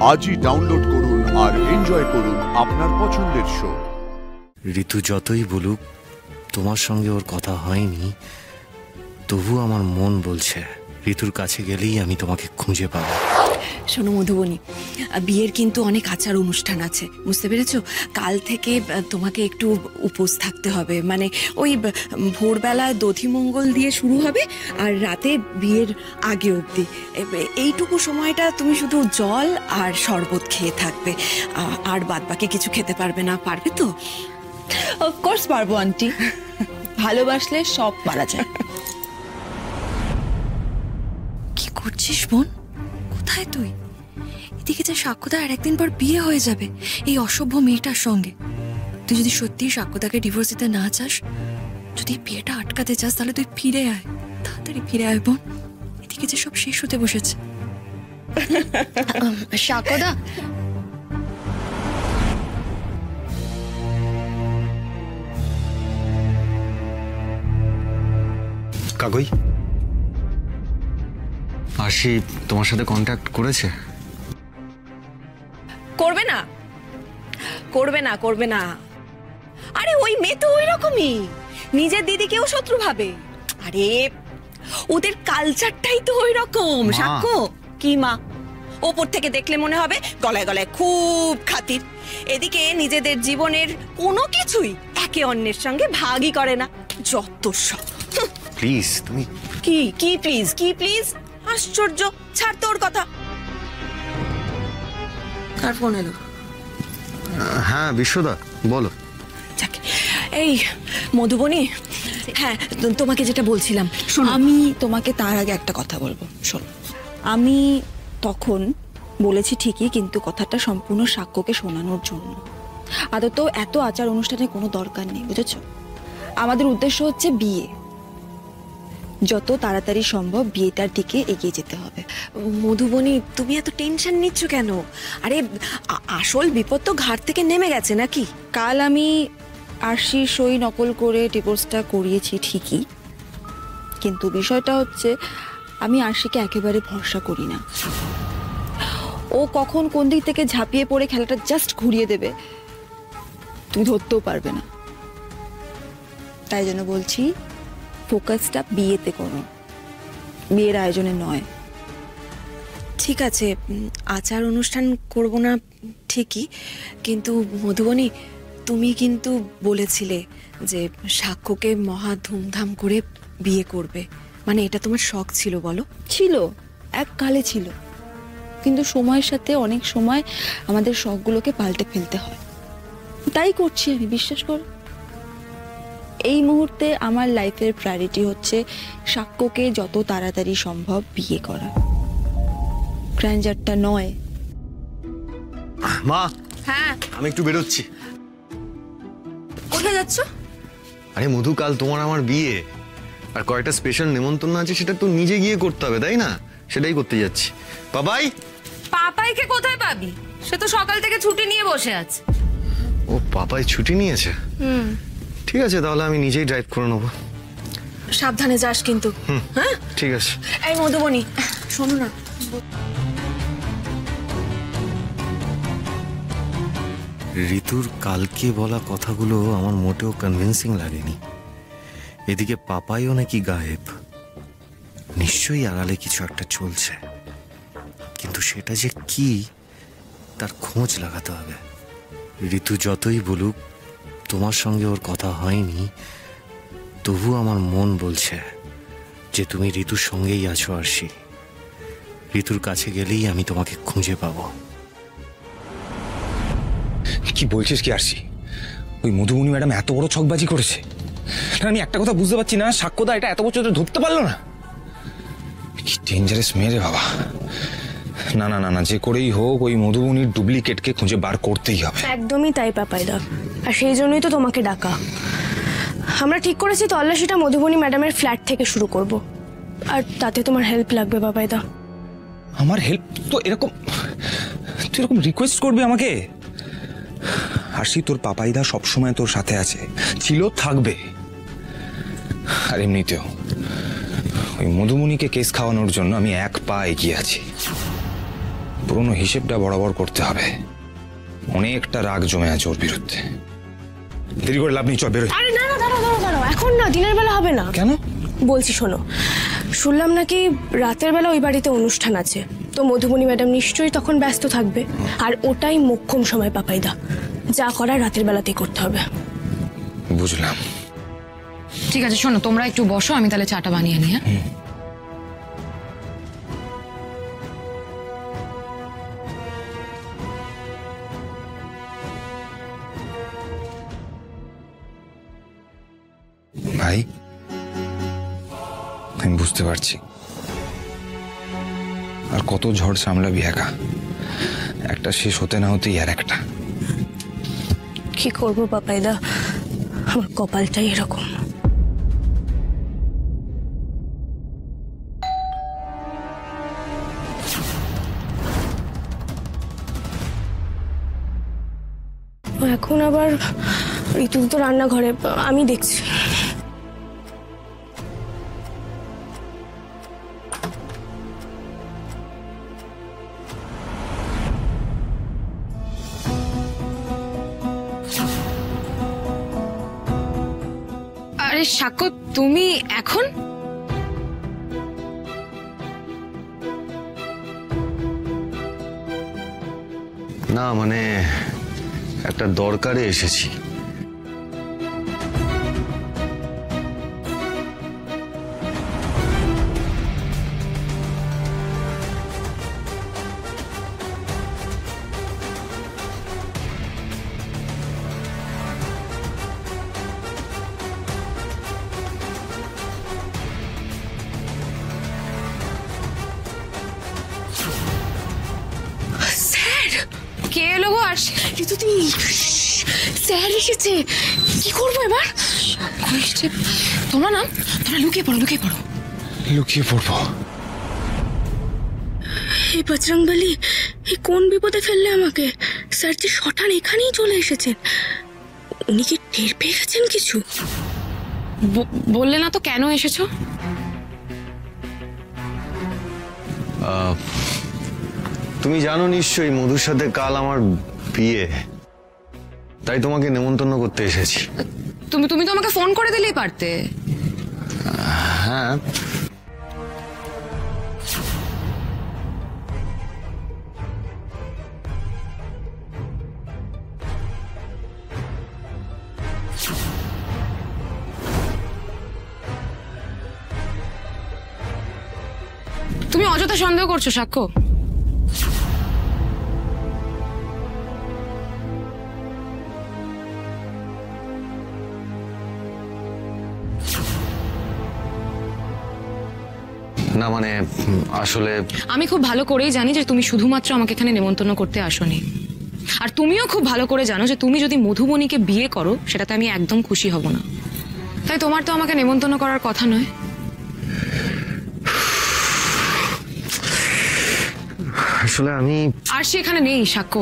আজই ডাউনলোড করুন আর এনজয় করুন আপনার পছন্দের শো। ঋতু যতই বলুক তোমার সঙ্গে ওর কথা হয়নি, তবু আমার মন বলছে ঋতুর কাছে গেলেই আমি তোমাকে খুঁজে পাবো। শোনো মধুবনী, বিয়ের কিন্তু অনেক আচার অনুষ্ঠান আছে, বুঝতে পেরেছো? কাল থেকে তোমাকে একটু উপোস থাকতে হবে, মানে ওই ভোরবেলায় দধিমঙ্গল দিয়ে শুরু হবে আর রাতে বিয়ের আগে অবধি এইটুকু সময়টা তুমি শুধু জল আর শরবত খেয়ে থাকবে, আর বাদ বাকি কিছু খেতে পারবে না। পারবে তো? অফকোর্স পারবো আন্টি, ভালোবাসলে সব পারা যায়। কি করছিস বোন? কোথায় তুই? এদিকে যে সাক্ষ্যদার আর একদিন পর বিয়ে হয়ে যাবে এই অসভ্য মেয়েটার সঙ্গে। তুই যদি সত্যি সাক্ষ্যদাকে ডিভোর্স দিতে না চাস, যদি বিয়েটা আটকাতে চাস, তাহলে তুই ফিরে আয়, তাড়াতাড়ি ফিরে আয় বোন। এদিকে যে সব শেষ হতে বসেছে। সাক্ষ্যদা, কাকই, আশি তোমার সাথে কন্ট্যাক্ট করেছে? করবে না, করবে না, করবে না। আরে ওই মেয়ে তো ওই রকমই, নিজের দিদিকেও শত্রু ভাবে। আরে ওদের কালচারটাই তো ওই রকম। সাক্ষ্য কি মা, ওপর থেকে দেখলে মনে হবে গলায় গলায় খুব খাতির, এদিকে নিজেদের জীবনের কোনো কিছুই একে অন্যের সঙ্গে ভাগই করে না। যত সব। প্লিজ তুমি কি কি প্লিজ, কি প্লিজ? আশ্চর্য, ছাড় তোর কথা। কার ফোন এলো? হ্যাঁ বিশ্বদা, বলো। এই মধুবনী, হ্যাঁ তোমাকে যেটা বলছিলাম, আমি তোমাকে তার আগে একটা কথা বলবো। শোনো, আমি তখন বলেছি ঠিকই, কিন্তু কথাটা সম্পূর্ণ সাক্ষ্যকে শোনানোর জন্য। আদত এত আচার অনুষ্ঠানের কোনো দরকার নেই, বুঝেছো? আমাদের উদ্দেশ্য হচ্ছে বিয়ে, যত তাড়াতাড়ি সম্ভব বিয়েটার দিকে এগিয়ে যেতে হবে। মধুবনী, তুমি এত টেনশন নিচ্ছ কেন? আরে আসল বিপদ তো ঘাট থেকে নেমে গেছে নাকি? কাল আমি আরশির সই নকল করে ডিভোর্সটা করিয়েছি ঠিকই, কিন্তু বিষয়টা হচ্ছে আমি আরশিকে একেবারে ভরসা করি না। ও কখন কোন দিক থেকে ঝাঁপিয়ে পড়ে খেলাটা জাস্ট ঘুরিয়ে দেবে তুমি ধরতেও পারবে না। তাই জন্য বলছি, ফোকাসটা বিয়েতে করো, বিয়ের আয়োজনে নয়। ঠিক আছে, আচার অনুষ্ঠান করব না ঠিকই, কিন্তু মধুবনী তুমি কিন্তু বলেছিলে যে সাক্ষ্যকে মহা ধুমধাম করে বিয়ে করবে, মানে এটা তোমার শখ ছিল, বলো? ছিল, এককালে ছিল, কিন্তু সময়ের সাথে অনেক সময় আমাদের শখগুলোকে পাল্টে ফেলতে হয়। তাই করছি আমি, বিশ্বাস করো। এই মুহূর্তে আমার লাইফের প্রায়োরিটি হচ্ছে সাক্ষ্যকে যত তাড়াতাড়ি সম্ভব বিয়ে করা, গ্র্যান্ডারটা নয়। মা, হ্যাঁ আমি একটু বেরোচ্ছি। কোথায় যাচ্ছ? আরে মধু, কাল তোমার আমার বিয়ে, আর কয়েকটা স্পেশাল নেমন্তন্ন আছে, সেটা তো নিজে গিয়ে করতে হবে, তাই না? সেটাই করতে যাচ্ছি। বাবাই। পাপাইকে কোথায় পাবি? সে তো সকাল থেকে ছুটি নিয়ে বসে আছে। ও পাপাই ছুটি নিয়েছে? ঠিক আছে, তাহলে আমি নিজেই ড্রাইভ করে নেবো। সাবধানে যাস কিন্তু। হ্যাঁ ঠিক আছে। এই মধুবনী, শোনো না, ঋতুর কালকে বলা কথাগুলো আমার মোটেও কনভিন্সিং লাগেনি। এদিকে পাপাইও নাকি গায়েব, নিশ্চয়ই আড়ালে কিছু একটা চলছে, কিন্তু সেটা যে কি তার খোঁজ লাগাতে হবে। ঋতু যতই বলুক তোমার সঙ্গে ওর কথা হয়নি, তবু আমার মন বলছে যে তুমি ঋতুর সঙ্গেই আছো আরশি। ঋতুর কাছে গেলেই আমি তোমাকে খুঁজে পাবো। কি বলছিস কি আরশি? ওই মধুবনী ম্যাডাম এত বড় ছকবাজি করেছে? আমি একটা কথা বুঝতে পারছি না, সাক্ষ্যদা এটা এত বছর ধরতে পারলো না। কি ডেঞ্জারাস মেয়ে রে বাবা। না না না না, যে করেই হোক ওই মধুবনীর ডুপ্লিকেটকে খুঁজে বার করতেই হবে। একদমই তাই পাপাইদা, আর সেই জন্যই তো তোমাকে ডাকা। আমরা ঠিক করেছি তল্লাশিটা মধুবনী ম্যাডামের ফ্ল্যাট থেকে শুরু করব, আর তাতে তোমার হেল্প লাগবে পাপাইদা। আমার হেল্প? তো এরকম তুই এরকম রিকোয়েস্ট করবি আমাকে? আরশি, তোর পাপাইদা সবসময় তোর সাথে আছে, ছিল, থাকবে। আর এমনিতেও ওই মধুমণিকে কেস খাওয়ানোর জন্য আমি এক পা এগিয়ে আছি। পুরনো হিসেবটা বরাবর করতে হবে। অনেকটা রাগ জমে আছে ওর বিরুদ্ধে। দেরি করে লাভ নেই, চল বেরোই। আরে না না, দাঁড়াও দাঁড়াও দাঁড়াও, এখন না, দিনের বেলা হবে না। কেন? বলছি শোনো, শুনলাম নাকি রাতের বেলা ওই বাড়িতে অনুষ্ঠান আছে, তো মধুবনী ম্যাডাম নিশ্চয়ই তখন ব্যস্ত থাকবে, আর ওটাই মোক্ষম সময় পাপাইদা। যা করার রাতের বেলাতেই করতে হবে। বুঝলাম। ঠিক আছে শোনো, তোমরা একটু বসো, আমি তাহলে চাটা বানিয়ে নিই। হ্যাঁ ভাই, আমি বুঝতে পারছি আর কত ঝড় সামলাবি একা। একটা শেষ হতে না হতেই আর একটা। কি করবো পাপাইদা, আমার কপালটাই এরকম। এখন আবার ঋতু তো রান্নাঘরে, আমি দেখছি। আরে সাক্ষ্য, তুমি এখন? না মানে একটা দরকারে এসেছি। কে এলো গো? আর ঋতু তুমি, স্যার এসেছে, কি করবো এবার? তোমরা না, তোমরা লুকিয়ে পড়ো, লুকিয়ে পড়ো। লুকিয়ে পড়বো? এই বজরংবলী, এই কোন বিপদে ফেললে আমাকে? স্যার যে শটান এখানেই চলে এসেছেন, উনি কি টের পেয়ে গেছেন কিছু? বললে না তো কেন এসেছো? তুমি জানো নিশ্চয়ই মধুর সাথে কাল আমার বিয়ে, তাই তোমাকে নেমন্তন্ন করতে এসেছি। তুমি তো আমাকে ফোন করে দিলেই পারতে। হ্যাঁ, তুমি অযথা সন্দেহ করছো সাক্ষ্য। না মানে আসলে আমি খুব ভালো করেই জানি যে তুমি শুধুমাত্র আমাকে এখানে নেমন্তন্ন করতে আসোনি, আর তুমিও খুব ভালো করে জানো যে তুমি যদি মধুবনীকে বিয়ে করো সেটাতে আমি একদম খুশি হব না, তাই তোমার তো আমাকে নেমন্তন্ন করার কথা নয়। আসলে আমি আর সে এখানে নেই সাক্ষ্য।